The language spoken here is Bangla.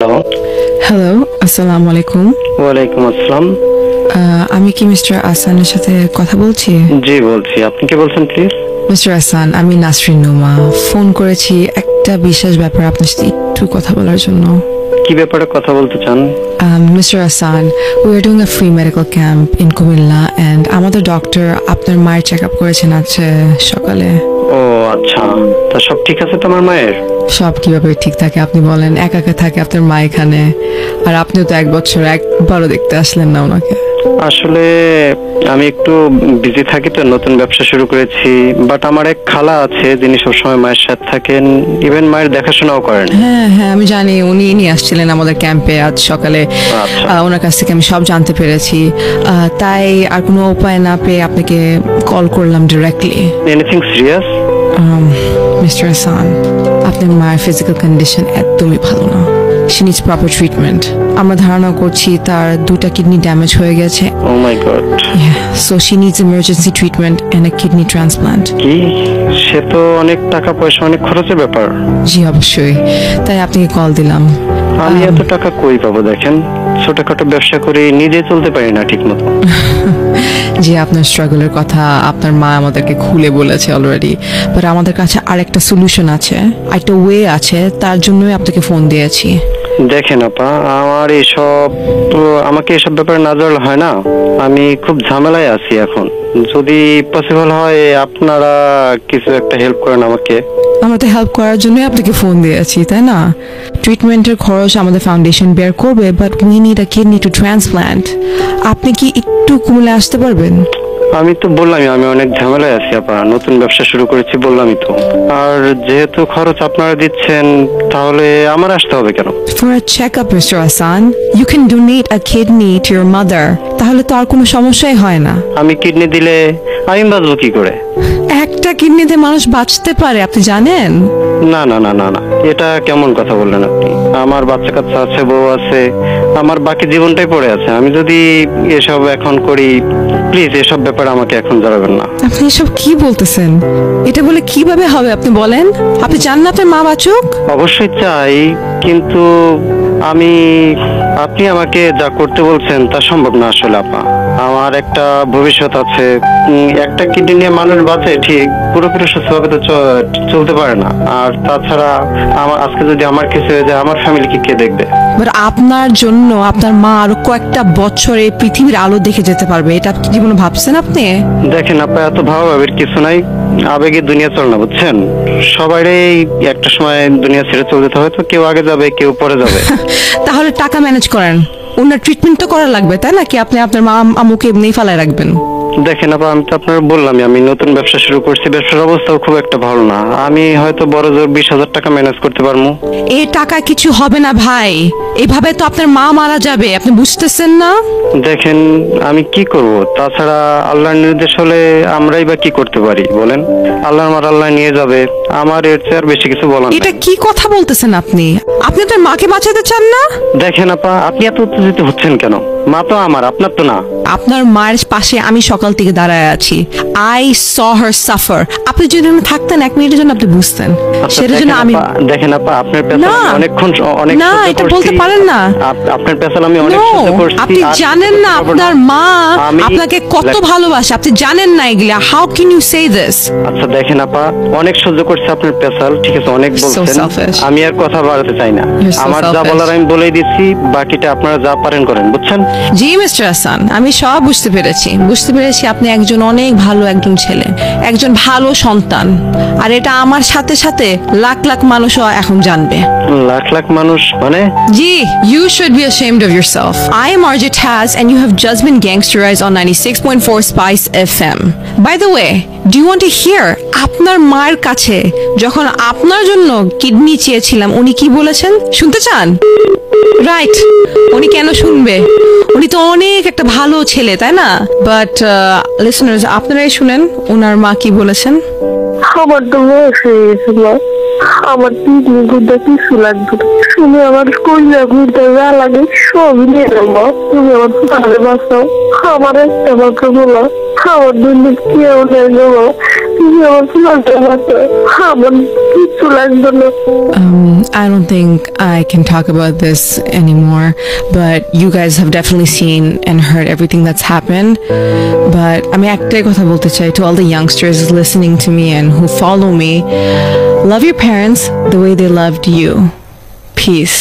হ্যালো। হ্যালো, আসসালামু আলাইকুম। ওয়ালাইকুম আসসালাম। আমি কি মিস্টার আহসানের সাথে কথা বলছি? জি বলছি, আপনি কে বলছেন প্লিজ? মিস্টার আহসান, আমি নাসরিন নুমা। ফোন করেছি একটা বিশেষ ব্যাপারে আপনার সাথে একটু কথা বলার জন্য। কি ব্যাপারে কথা বলতে চান? Mr. Hassan, we are doing a free medical camp in Kumilla and আমাদের ডক্টর আপনার মায়ের চেক আপ করেছেন আজকে সকালে। ও আচ্ছা, তা সব ঠিক আছে তোমার মায়ের? সব কিভাবে ঠিক থাকে আপনি বলেন? একা একা থাকে আপনার মা এখানে, আর আপনিও তো 1 বছর একবারও দেখতে আসলেন না ওনাকে। আসলে আমি একটু বিজি থাকি, তো নতুন ব্যবসা শুরু করেছি। বাট আমার এক খালা আছে যিনি সবসময় মায়ের সাথে থাকেন, ইভেন মায়ের দেখাশোনাও করেন। হ্যাঁ হ্যাঁ, আমি জানি উনি নিয়ে আসছিলেন আমাদের ক্যাম্পে আজ সকালে। ওনার কাছ থেকে আমি সব জানতে পেরেছি, তাই আর কোনো উপায় না পেয়ে আপনাকে কল করলাম directly. Anything serious? Mister Hasan, আপনার মায়ের ফিজিক্যাল কন্ডিশন একদমই ভালো না। She needs proper treatment. আমরা ধারণা করছি তার 2টা কিডনি ড্যামেজ হয়ে গেছে। ও মাই god. So she needs emergency treatment and a kidney transplant. কি? সে তো অনেক টাকা পয়সা, অনেক খরচের ব্যাপার। জি অবশ্যই, তাই আপনাকে কল দিলাম। আমি এত টাকা কই পাবো? দেখেন, ছোটখাটো ব্যবসা করে নিজে চলতে পারি না ঠিক মতো। জি, আপনার স্ট্রাগলের কথা আপনার মা আমাদেরকে খুলে বলেছে অলরেডি, বাট আমাদের কাছে আরেকটা সলিউশন আছে, একটা ওয়ে আছে, তার জন্যই আপনাকে ফোন দিয়েছি। দেখেন আপা, আমাকে এসব ব্যাপারে না জানলে হয় না। আমি খুব ঝামেলায় আছি এখন। যদি পসিবল হয় আপনারা কিছু একটা হেল্প করেন আমাকে। আমরা তো হেল্প করার জন্যই আপনাকে ফোন দিয়েছি, তাই না? ট্রিটমেন্টের খরচ আমাদের ফাউন্ডেশন বেয়ার করবে, but we need a kidney to transplant. আপনি কি একটু কুমিল্লা আসতে পারবেন? আমি তো বললামই আমি অনেক ঝামেলায় আছি আপা, নতুন ব্যবসা শুরু করেছি বললামই তো। আর যেহেতু খরচ আপনারা দিচ্ছেন, তাহলে আমার আসতে হবে কেন? For a checkup, Mr. Hassan, you can donate a kidney to your mother. তাহলে তো আর কোনো সমস্যাই হয় না। আমি কিডনি দিলে আমি বাঁচবো কি করে? একটা কিডনিতে মানুষ বাঁচতে পারে, আপনি জানেন? না না না না না, এটা কেমন কথা বললেন আপনি? আমার বাচ্চা কাচ্চা আছে, বউ আছে, আমার বাকি জীবনটাই পড়ে আছে। আমি যদি এসব এখন করি, প্লিজ এসব ব্যাপারে আমাকে এখন জানাবেন না। আপনি এসব কি বলতেছেন? এটা বলে কিভাবে হবে আপনি বলেন? আপনি চান না আপনার মা বাঁচুক? অবশ্যই চাই, কিন্তু আপনি আমাকে যা করতে বলছেন তা সম্ভব না আসলে আপা। আমার একটা ভবিষ্যৎ আছে। একটা কিডনি নিয়ে মানুষ বাঁচে ঠিক, পুরোপুরি সুস্থভাবে তো চলতে পারে না। আর তাছাড়া আজকে যদি আমার কিছু হয়ে যায়, আমার ফ্যামিলিকে কে দেখবে? বাট আপনার জন্য আপনার মা আরো কয়েকটা বছর এই পৃথিবীর আলো দেখে যেতে পারবে, এটা কি জীবনে ভাবছেন আপনি? দেখেন আপা, এত ভাবাভাবির কিছু নাই। আবেগে দুনিয়া চলে না, বুঝছেন? সবারই একটা সময় দুনিয়া ছেড়ে চলে যেতে হয়, তো কেউ আগে যাবে, কেউ পরে যাবে। তাহলে টাকা ম্যানেজ করেন, ওনার ট্রিটমেন্ট তো করা লাগবে, তাই না? কি আপনি আপনার মা আম্মুকে এমনিই ফালায় রাখবেন? দেখেন আপা, আমি তো আপনার বললামই আমি নতুন ব্যবসা শুরু করছি, ব্যবসার অবস্থাও খুব একটা ভালো না। আমি হয়তো বড় জোর 20,000 টাকা ম্যানেজ করতে পারবো। এই টাকা কিছু হবে না ভাই, এভাবে তো আপনার মা মারা যাবে, আপনি বুঝতেছেন না? দেখেন আমি কি করব? তাছাড়া আল্লাহর নির্দেশ হলে আমরাই বা কি করতে পারি বলেন? আল্লাহ নিয়ে যাবে, আমার এর চেয়ে আর বেশি কিছু বলার এটা নেই। কি কথা বলতেছেন আপনি? আপনি আপনার মাকে বাঁচাতে চান না? দেখেন আপা, আপনি এত উত্তেজিত হচ্ছেন কেন? মা তো আমার, আপনার তো না। আপনার মায়ের পাশে আমি সকাল থেকে দাঁড়ায় আছি। I saw her suffer. আপনি যদি এখানে থাকতেন 1 মিনিটের জন্য আপনি বুঝতেন। সেটার জন্য আমি দেখেন আপা, আপনার পেছাল অনেক না, এটা বলতে পারেন না। আপনার পেছাল আমি অনেক সহ্য করছি। আপনি জানেন না আপনার মা আপনাকে কত ভালোবাসে, আপনি জানেন না এগুলা। How can you say this? আচ্ছা দেখেন আপা, অনেক সহ্য করছি আপনার পেছাল, ঠিক আছে, অনেক বলছেন। আমি আর কথা বাড়াতে চাই না। আমার যা বলার আমি বলেই দিচ্ছি, বাকিটা আপনারা যা পারেন করেন, বুঝছেন? জি মিস্টার হাসান, আমি সব বুঝতে পেরেছি আপনি একজন অনেক ভালো একজন ছেলে, একজন ভালো সন্তান। আর এটা আমার সাথে সাথে লাখ লাখ মানুষও এখন জানবে। লাখ লাখ মানুষ মানে? জি, you should be ashamed of yourself. I am RJ Taz and you have just been gangsterized on 96.4 Spice FM. By the way, do you want to hear আপনার মায়ের কাছে যখন আপনার জন্য কিডনি চেয়েছিলাম উনি কি বলেছেন? শুনতে চান? রাইট, উনি কেন শুনবে? উনি তো অনেক একটা ভালো ছেলে, তাই না? বাট লিসনার্স, আপনারাই শুনেন ওনার মা কি বলেছেন। আমার তো বয়স হয়ে গেছে মা, আমার কিডনি গুড়া কিছু লাগবে না। তুমি আমার কইলা ঘুরতে যা লাগে সবই নিয়ে নেবো। তুমি আমার ভালো বাঁচাও, আমার একটা মাত্র বলো, আমার দুর্নীতি কেউ নেই নেবো। তুমি আমার ফুলাটা বাঁচা, আমার কিচ্ছু লাগবে না। I don't think I can talk about this anymore, but you guys have definitely seen and heard everything that's happened. But আমি একটাই কথা বলতে চাই to all the youngsters listening to me and who follow me, love your parents the way they loved you. Peace.